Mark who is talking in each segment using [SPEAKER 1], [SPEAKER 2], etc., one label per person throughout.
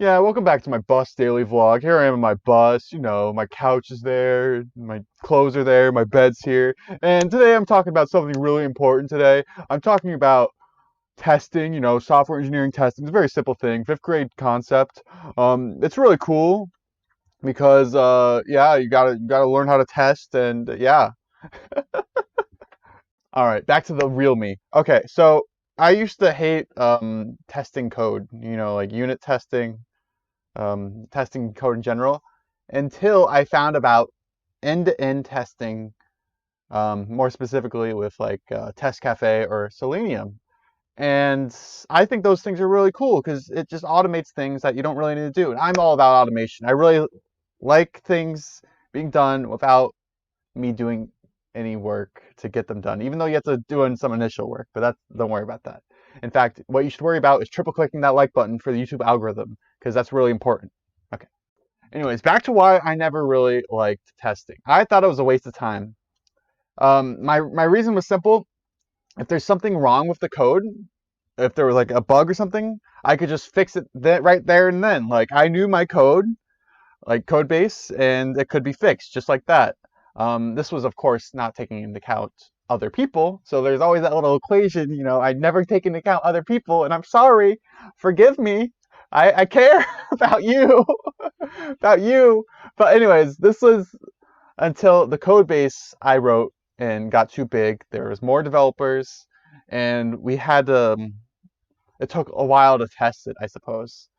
[SPEAKER 1] Yeah, welcome back to my bus daily vlog. Here I am in my bus, my couch is there, my clothes are there, my bed's here. And today I'm talking about something really important today. I'm talking about testing, software engineering testing. It's a very simple thing, fifth grade concept. It's really cool because yeah, you gotta learn how to test and yeah. All right, back to the real me. Okay, so I used to hate testing code, like unit testing, testing code in general, until I found about end-to-end testing, more specifically with like TestCafe or Selenium. And I think those things are really cool because it just automates things that you don't really need to do. And I'm all about automation. I really like things being done without me doing any work to get them done, even though you have to do in some initial work, but don't worry about that. In fact, what you should worry about is triple clicking that like button for the YouTube algorithm because that's really important. Okay. Anyways, back to why I never really liked testing. I thought it was a waste of time. My reason was simple. If there's something wrong with the code, if there was like a bug or something, I could just fix it right there and then. Like I knew my code, like code base, and it could be fixed just like that. This was, of course, not taking into account other people. So there's always that little equation, I'd never take into account other people, and I'm sorry, forgive me. I care about you, about you. But anyways, this was until the code base I wrote and got too big. There was more developers, and we had to. It took a while to test it, I suppose.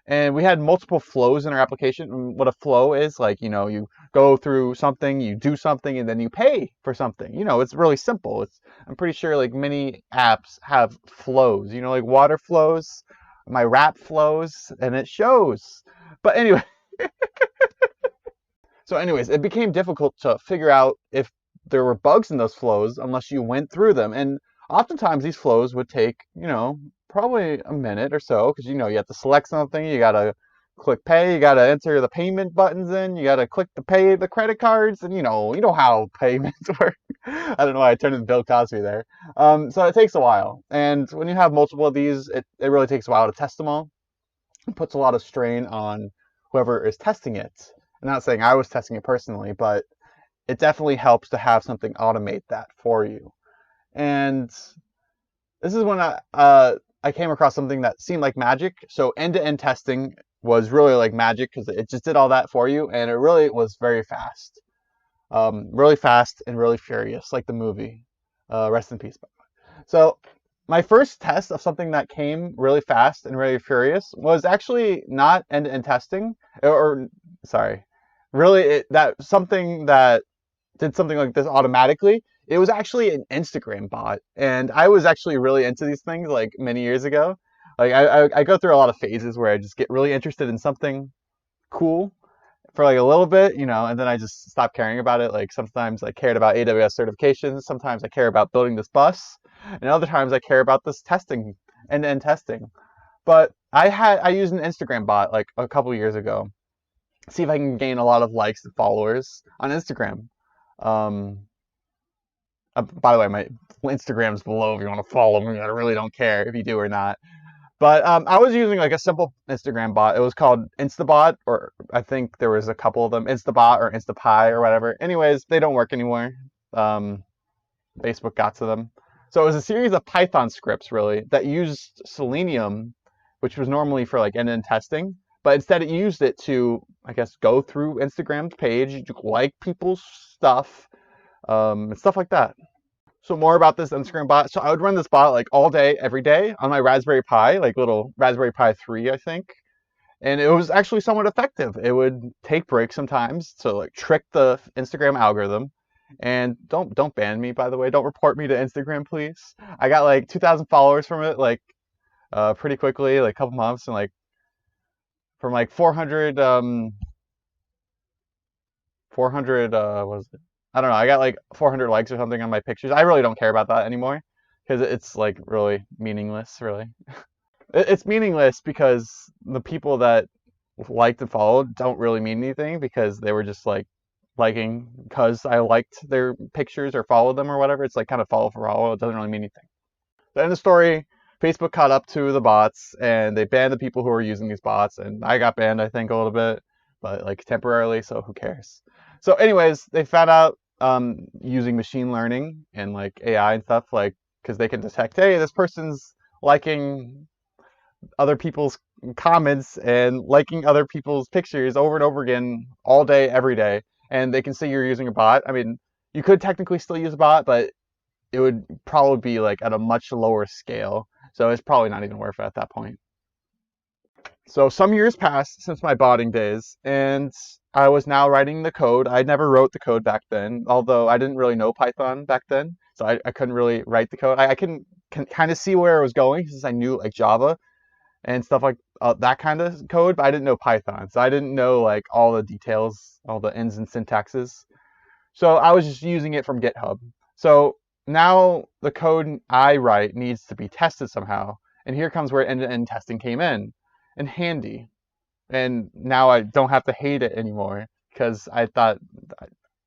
[SPEAKER 1] And we had multiple flows in our application. And what a flow is, like, you go through something, you do something, and then you pay for something. It's really simple. I'm pretty sure like many apps have flows, like water flows, my rap flows, and it shows. But anyway, so anyways, it became difficult to figure out if there were bugs in those flows unless you went through them. And oftentimes these flows would take, probably a minute or so because, you have to select something, you got to click pay, you got to enter the payment buttons in, you got to click the pay the credit cards, and you know how payments work. I don't know why I turned into Bill Cosby there. So it takes a while. And when you have multiple of these, it really takes a while to test them all. It puts a lot of strain on whoever is testing it. I'm not saying I was testing it personally, but it definitely helps to have something automate that for you. And this is when I came across something that seemed like magic. So end-to-end testing was really like magic because it just did all that for you, and it really was very fast, really fast and really furious, like the movie. Rest in peace. So my first test of something that came really fast and really furious was actually not end-to-end testing, or sorry, really that something that did something like this automatically. It was actually an Instagram bot, and I was actually really into these things like many years ago. Like I go through a lot of phases where I just get really interested in something cool for like a little bit, and then I just stop caring about it. Like sometimes I cared about AWS certifications, sometimes I care about building this bus, and other times I care about this testing, end-to-end testing. But I used an Instagram bot like a couple years ago. See if I can gain a lot of likes and followers on Instagram. Um, by the way, my Instagram's below if you want to follow me. I really don't care if you do or not. But I was using like a simple Instagram bot. It was called Instabot, or I think there was a couple of them, Instabot or Instapy or whatever. Anyways, they don't work anymore. Um, Facebook got to them. So it was a series of Python scripts really that used Selenium, which was normally for like end-to-end testing, but instead it used it to, I guess, go through Instagram's page, like people's stuff, and stuff like that. So more about this Instagram bot. So I would run this bot like all day, every day on my Raspberry Pi, like little Raspberry Pi 3, I think. And it was actually somewhat effective. It would take breaks sometimes to like trick the Instagram algorithm. And don't ban me, by the way. Don't report me to Instagram, please. I got like 2,000 followers from it, like pretty quickly, like a couple months, and like from like 400 what is it? I don't know. I got like 400 likes or something on my pictures. I really don't care about that anymore because it's like really meaningless, really. It's meaningless because the people that liked and followed don't really mean anything because they were just like liking because I liked their pictures or followed them or whatever. It's like kind of follow for follow. It doesn't really mean anything. The end of the story. Facebook caught up to the bots and they banned the people who were using these bots, and I got banned, I think, a little bit, but like temporarily, so who cares? So anyways, they found out using machine learning and like AI and stuff, like because they can detect, hey, this person's liking other people's comments and liking other people's pictures over and over again all day, every day, and they can say you're using a bot. I mean, you could technically still use a bot, but it would probably be like at a much lower scale. So it's probably not even worth it at that point. So some years passed since my botting days, and I was now writing the code. I never wrote the code back then, although I didn't really know Python back then, so I couldn't really write the code. I can kind of see where it was going since I knew like Java and stuff like that kind of code, but I didn't know Python, so I didn't know like all the details, all the ins and syntaxes. So I was just using it from GitHub. So now the code I write needs to be tested somehow. And here comes where end-to-end testing came in handy. And now I don't have to hate it anymore because I thought,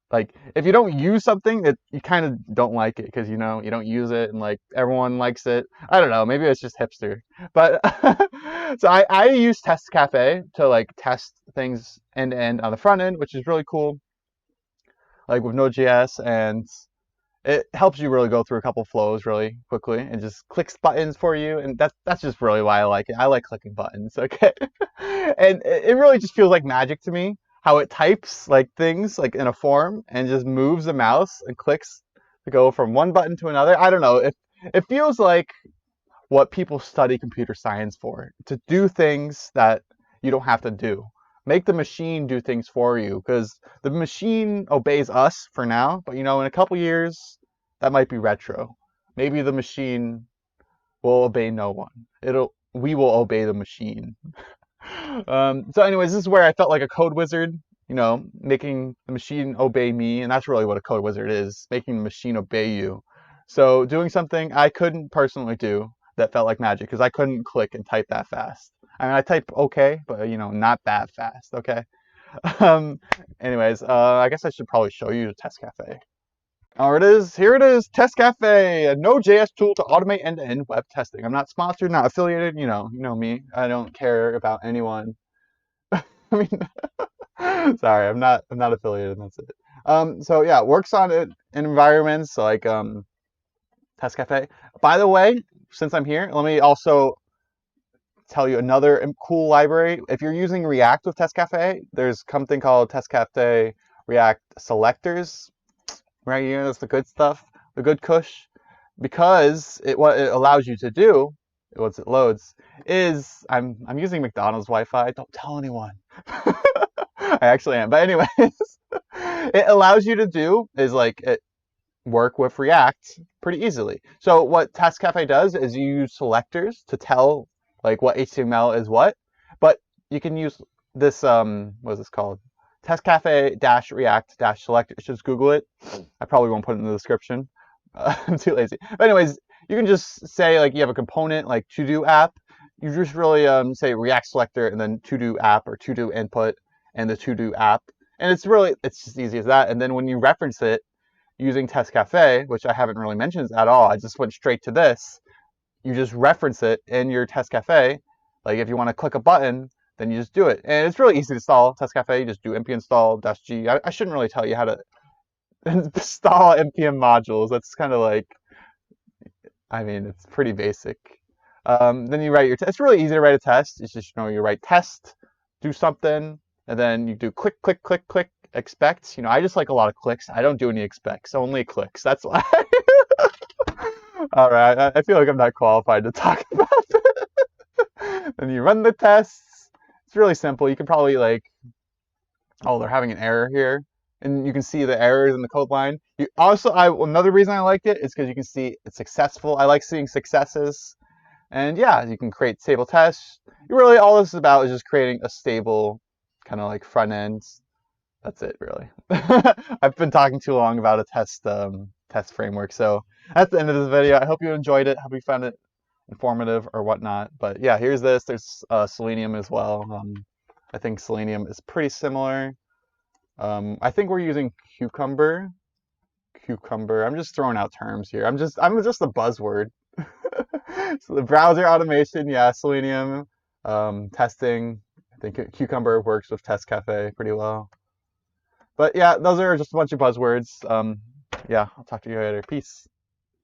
[SPEAKER 1] like, if you don't use something, you kind of don't like it because, you know, you don't use it and like everyone likes it. I don't know, maybe it's just hipster. But so I use TestCafe to like test things end to end on the front end, which is really cool, like with Node.js, and it helps you really go through a couple flows really quickly and just clicks buttons for you, and that's just really why I like it. I like clicking buttons, okay? And it really just feels like magic to me how it types like things like in a form and just moves the mouse and clicks to go from one button to another. I don't know. It feels like what people study computer science for, to do things that you don't have to do. Make the machine do things for you, because the machine obeys us for now, but you know, in a couple years, that might be retro. Maybe the machine will obey no one. We will obey the machine. So anyways, this is where I felt like a code wizard, you know, making the machine obey me, and that's really what a code wizard is, making the machine obey you. So doing something I couldn't personally do that felt like magic, because I couldn't click and type that fast. I mean, I type okay, but you know, not that fast, okay? Um, anyways, I guess I should probably show you the TestCafe. Oh, it is. Here it is, TestCafe, a Node.js tool to automate end-to-end web testing. I'm not sponsored, not affiliated. You know me. I don't care about anyone. I mean, sorry, I'm not affiliated. That's it. So yeah, works on it in environments like TestCafe. By the way, since I'm here, let me also tell you another cool library. If you're using React with TestCafe, there's something called TestCafe React selectors. Right here, that's the good stuff, the good kush, because what it allows you to do once it loads is I'm using McDonald's Wi-Fi. Don't tell anyone. I actually am, but anyways, it allows you to do is like work with React pretty easily. So what TestCafe does is you use selectors to tell like what HTML is what, but you can use this what is this called? TestCafe-React-Selectors. Just Google it. I probably won't put it in the description. I'm too lazy. But anyways, you can just say like you have a component like to-do app. You just really say React selector and then to-do app or to-do input and the to-do app. And it's just easy as that. And then when you reference it using TestCafe, which I haven't really mentioned at all, I just went straight to this. You just reference it in your TestCafe. Like if you want to click a button, then you just do it. And it's really easy to install TestCafe. You just do npm install -g. I shouldn't really tell you how to install npm modules. That's kind of like, I mean, it's pretty basic. Then you write your test. It's really easy to write a test. It's just, you know, you write test, do something, and then you do click, click, click, click, expect. You know, I just like a lot of clicks. I don't do any expects, only clicks. That's why. All right, I feel like I'm not qualified to talk about it. Then you run the tests. It's really simple. You can probably like, oh, they're having an error here. And you can see the errors in the code line. You also, another reason I liked it is because you can see it's successful. I like seeing successes. And yeah, you can create stable tests. Really, all this is about is just creating a stable kind of like front end. That's it, really. I've been talking too long about a test framework. So that's the end of this video. I hope you enjoyed it. Hope you found it informative or whatnot. But yeah, here's this. There's Selenium as well. I think Selenium is pretty similar. I think we're using Cucumber. I'm just throwing out terms here. I'm just a buzzword. So the browser automation, yeah, Selenium. Testing, I think Cucumber works with TestCafe pretty well. But yeah, those are just a bunch of buzzwords. Yeah, I'll talk to you later. Peace.